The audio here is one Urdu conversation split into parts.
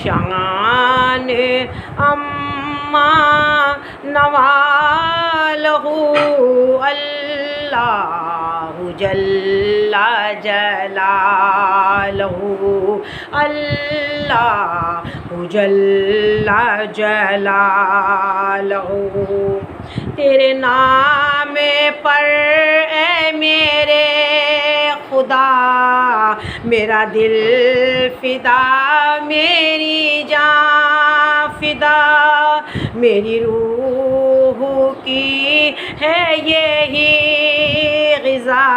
شان اما نوالہ اللہ جل جلالہ اللہ جل جلالہ۔ تیرے نام پر اے میرے خدا میرا دل فدا، میری جان فدا، میری روح کی ہے یہی غذا،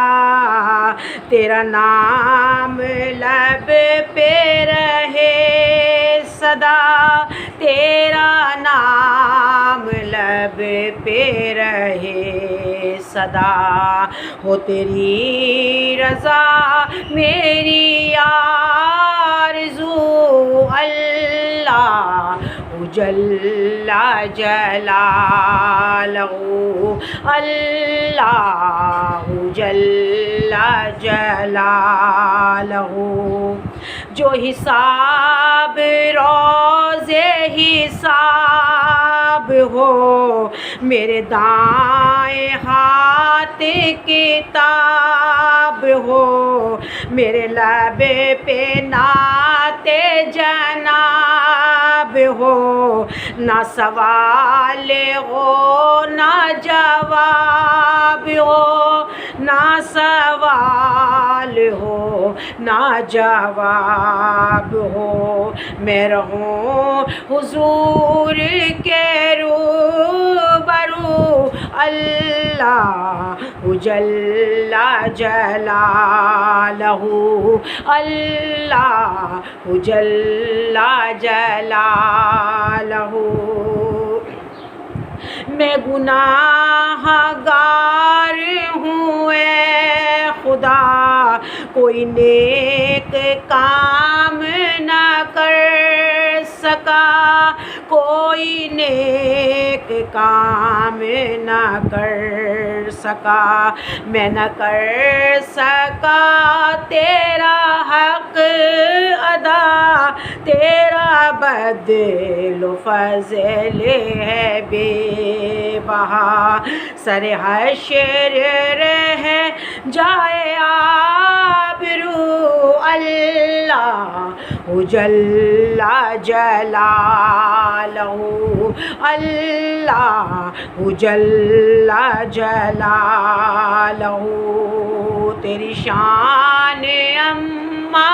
تیرا نام لب پہ رہے صدا، تیرا نام لب پہ رہے صدا، ہو تیری رضا میری آرزو، اللہ جل جلالہ اللہ جل جلالہ۔ جو حساب روز حساب ہو میرے دائیں ہاتھ کتاب ہو، میرے لب پہ نعت جناب ہو، نہ سوال ہو نہ جواب ہو، نہ سوال ہو نہ جواب ہو، میں رہوں حضور کے روبرو، اللہ جل جلالہ اللہ جل جلالہ۔ میں گناہ گار ہوں اے خدا، کوئی نیک کام نہ کر سکا، کوئی نیک کام نہ کر سکا، میں نہ کر سکا تیرا حق ادا، تیرا بدل و فضل ہے بے بہا، سر حشر رہ جائے آبرو، اللہ جل جلالہ اللہ جل جلالہ۔ تیری شان اما